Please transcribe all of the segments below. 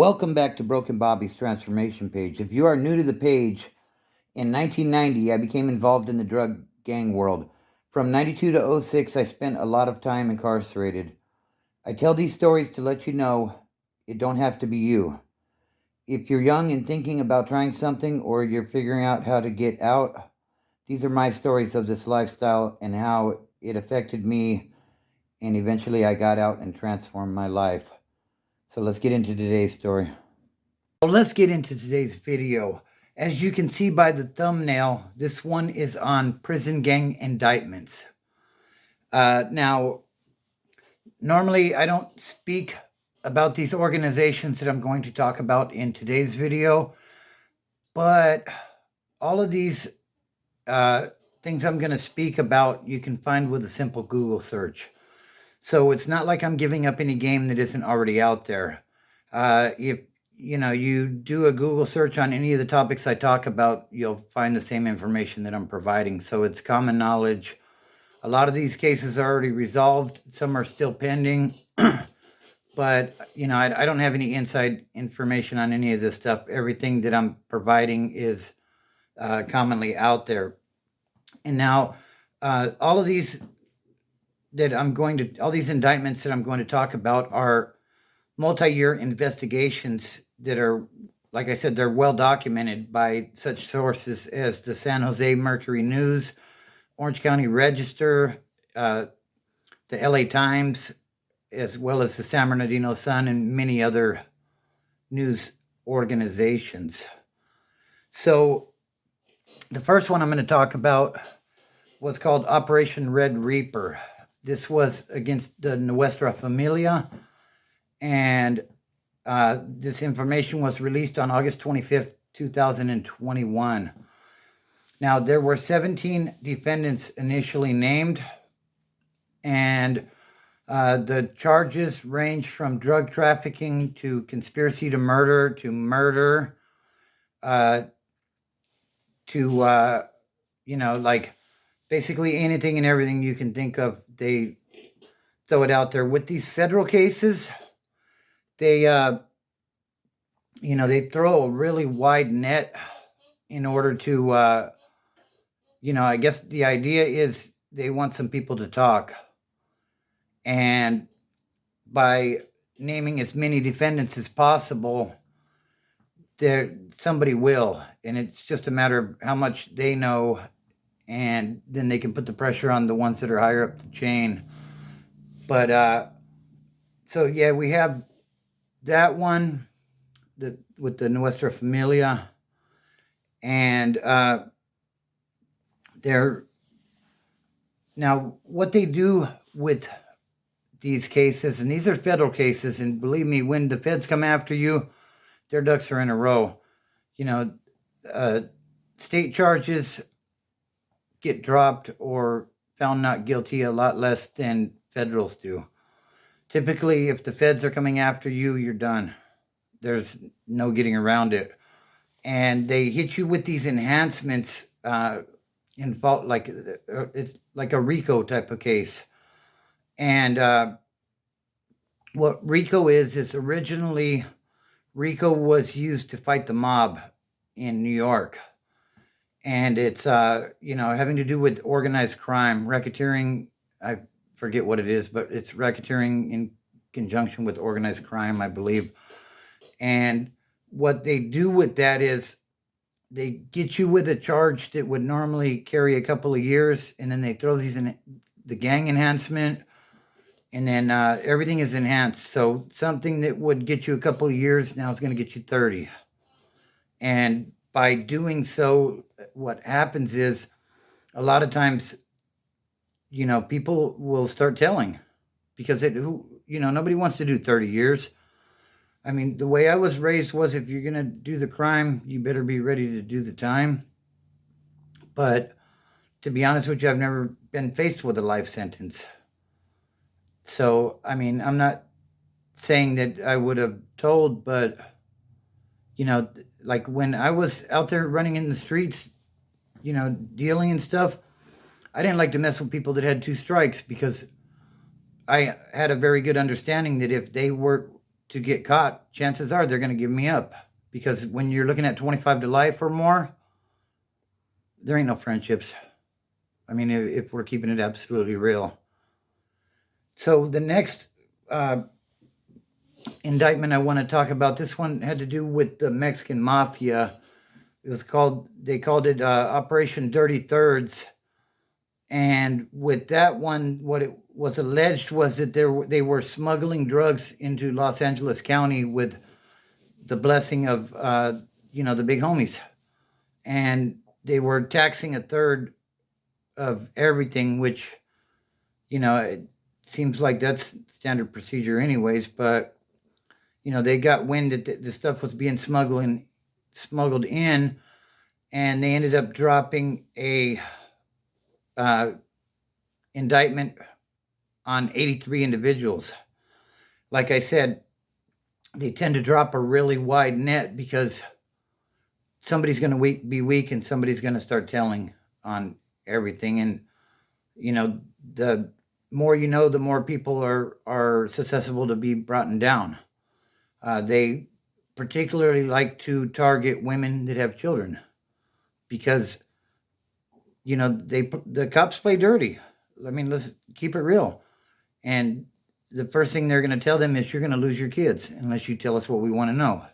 Welcome back to Broken Bobby's Transformation Page. If you are new to the page, in 1990 I became involved in the drug gang world. From 92 to '06, I spent a lot of time incarcerated. I tell these stories to let you know it don't have to be you. If you're young and thinking about trying something or you're figuring out how to get out, these are my stories of this lifestyle and how it affected me, and eventually I got out and transformed my life. So let's get into today's story. So let's get into today's video. As you can see by the thumbnail, this one is on prison gang indictments. Now, normally I don't speak about these organizations that I'm going to talk about in today's video, but all of these things I'm going to speak about you can find with a simple Google search. So it's not like I'm giving up any game that isn't already out there. If you do a Google search on any of the topics I talk about, you'll find the same information that I'm providing. So it's common knowledge. A lot of these cases are already resolved. Some are still pending. But, I don't have any inside information on any of this stuff. Everything that I'm providing is commonly out there. And now all of these all these indictments that I'm going to talk about are multi-year investigations that are, like I said, they're well documented by such sources as the San Jose Mercury News, Orange County Register, the LA Times, as well as the San Bernardino Sun and many other news organizations. So the first one I'm going to talk about was called Operation Red Reaper. This was against the Nuestra Familia, and this information was released on August 25th, 2021. Now, there were 17 defendants initially named, and the charges range from drug trafficking to conspiracy to murder, like basically anything and everything you can think of. They throw it out there. With these federal cases, they throw a really wide net in order to, I guess the idea is they want some people to talk. And by naming as many defendants as possible, somebody will. And it's just a matter of how much they know, and then they can put the pressure on the ones that are higher up the chain. But so yeah, we have that one with the Nuestra Familia, and now what they do with these cases, and these are federal cases, and believe me, when the feds come after you, their ducks are in a row. State charges get dropped or found not guilty a lot less than federals do. Typically, if the feds are coming after you, you're done. There's no getting around it. And they hit you with these enhancements involved, like it's like a RICO type of case. And what RICO is originally, RICO was used to fight the mob in New York. And it's, having to do with organized crime, racketeering. I forget what it is, but it's racketeering in conjunction with organized crime, I believe. And what they do with that is they get you with a charge that would normally carry a couple of years, and then they throw these in the gang enhancement, and then everything is enhanced. So something that would get you a couple of years now is going to get you 30. And by doing so, what happens is a lot of times, people will start telling, because nobody wants to do 30 years. I mean, the way I was raised was, if you're going to do the crime, you better be ready to do the time. But to be honest with you, I've never been faced with a life sentence. So, I mean, I'm not saying that I would have told, but, like when I was out there running in the streets, dealing and stuff, I didn't like to mess with people that had 2 strikes, because I had a very good understanding that if they were to get caught, chances are they're going to give me up. Because when you're looking at 25 to life or more, there ain't no friendships. I mean, if we're keeping it absolutely real. So the next uh, indictment I want to talk about, this one had to do with the Mexican mafia. They called it Operation Dirty Thirds. And with that one, what it was alleged was that they were smuggling drugs into Los Angeles County with the blessing of, the big homies. And they were taxing a third of everything, which, it seems like that's standard procedure anyways. But, they got wind that the stuff was being smuggled in, and they ended up dropping a uh, indictment on 83 individuals. Like I said, they tend to drop a really wide net because somebody's going to be weak and somebody's going to start telling on everything. And, the more you know, the more people are susceptible to be brought down. They particularly like to target women that have children because, the cops play dirty. I mean, let's keep it real. And the first thing they're going to tell them is you're going to lose your kids unless you tell us what we want to know.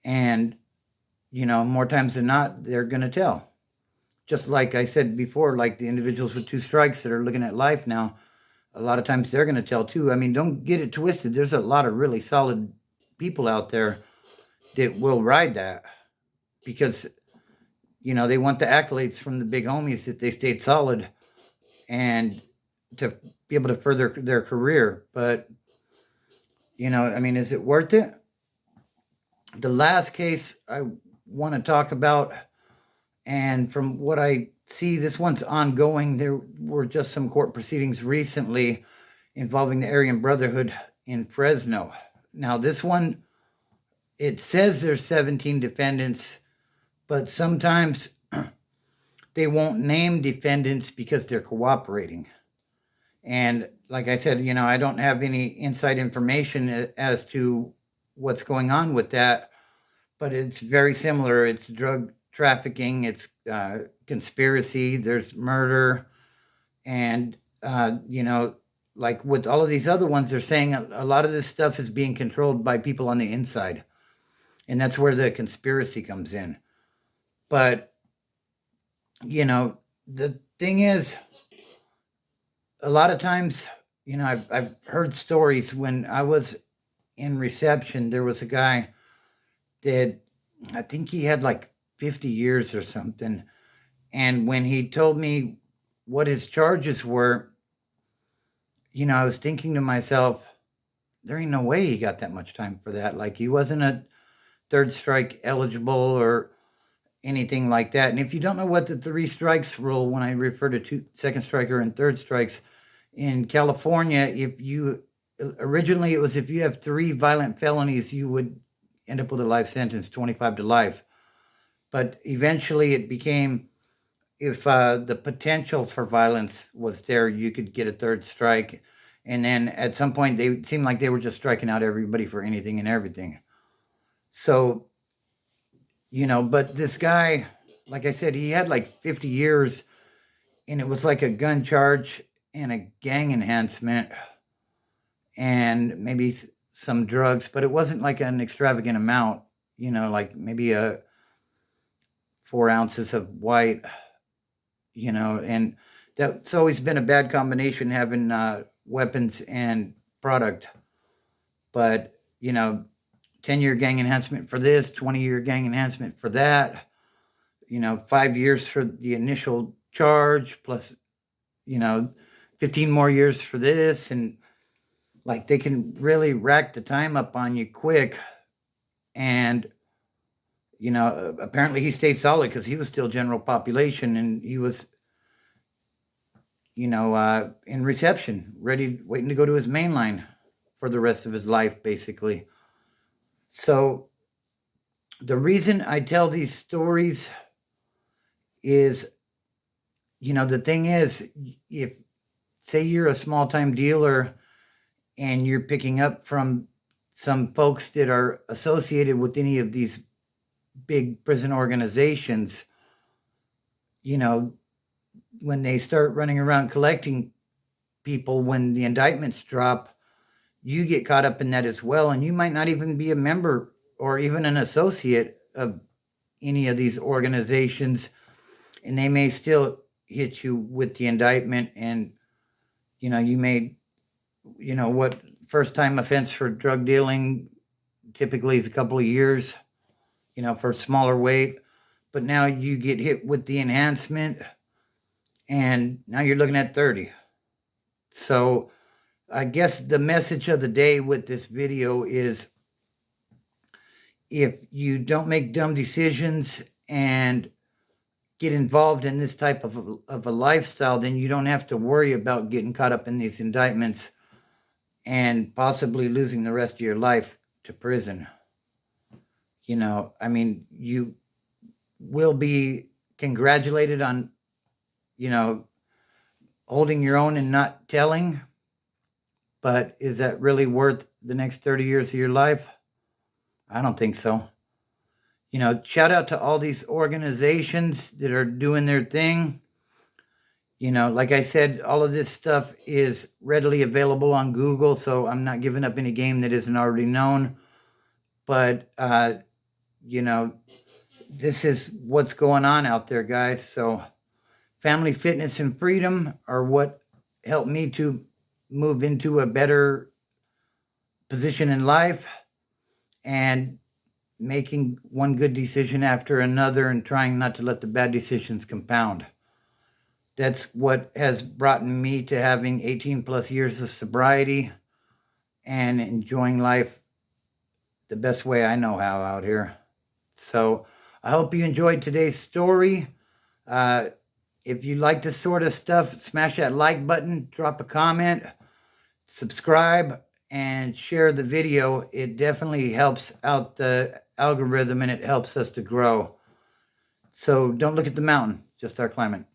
And, more times than not, they're going to tell. Just like I said before, like the individuals with 2 strikes that are looking at life now, a lot of times they're going to tell too. I mean, don't get it twisted. There's a lot of really solid people out there that will ride that because, they want the accolades from the big homies that they stayed solid and to be able to further their career. But, I mean, is it worth it? The last case I want to talk about, and from what I see, this one's ongoing. There were just some court proceedings recently involving the Aryan Brotherhood in Fresno. Now, this one, it says there's 17 defendants, but sometimes they won't name defendants because they're cooperating. And like I said, I don't have any inside information as to what's going on with that, but it's very similar. It's drug trafficking, it's conspiracy, there's murder, and like with all of these other ones, they're saying a lot of this stuff is being controlled by people on the inside, and that's where the conspiracy comes in. But the thing is, a lot of times, I've heard stories when I was in reception. There was a guy that I think he had like 50 years or something. And when he told me what his charges were, I was thinking to myself, there ain't no way he got that much time for that. Like he wasn't a third strike eligible or anything like that. And if you don't know what the 3 strikes rule, when I refer to second striker and third strikes in California, originally it was if you have 3 violent felonies, you would end up with a life sentence, 25 to life. But eventually it became, if the potential for violence was there, you could get a third strike. And then at some point, they seemed like they were just striking out everybody for anything and everything. So, but this guy, like I said, he had like 50 years, and it was like a gun charge and a gang enhancement and maybe some drugs, but it wasn't like an extravagant amount, like maybe 4 ounces of white, and that's always been a bad combination, having weapons and product. But 10-year gang enhancement for this, 20-year gang enhancement for that, 5 years for the initial charge plus 15 more years for this. And like they can really rack the time up on you quick. And apparently he stayed solid because he was still general population, and he was in reception, ready, waiting to go to his main line for the rest of his life, basically. So the reason I tell these stories is, the thing is, if say you're a small time dealer and you're picking up from some folks that are associated with any of these big prison organizations, you know, when they start running around collecting people, when the indictments drop, you get caught up in that as well. And you might not even be a member or even an associate of any of these organizations. And they may still hit you with the indictment. And, you may, what first time offense for drug dealing typically is a couple of years, for smaller weight. But now you get hit with the enhancement, and now you're looking at 30. So I guess the message of the day with this video is, if you don't make dumb decisions and get involved in this type of a lifestyle, then you don't have to worry about getting caught up in these indictments and possibly losing the rest of your life to prison. You will be congratulated on, holding your own and not telling. But is that really worth the next 30 years of your life? I don't think so. Shout out to all these organizations that are doing their thing. Like I said, all of this stuff is readily available on Google, so I'm not giving up any game that isn't already known. But, this is what's going on out there, guys. So family, fitness, and freedom are what helped me to move into a better position in life, and making one good decision after another and trying not to let the bad decisions compound. That's what has brought me to having 18 plus years of sobriety and enjoying life the best way I know how out here. So I hope you enjoyed today's story. If you like this sort of stuff, smash that like button, drop a comment, subscribe, and share the video. It definitely helps out the algorithm, and it helps us to grow. So don't look at the mountain, just start climbing.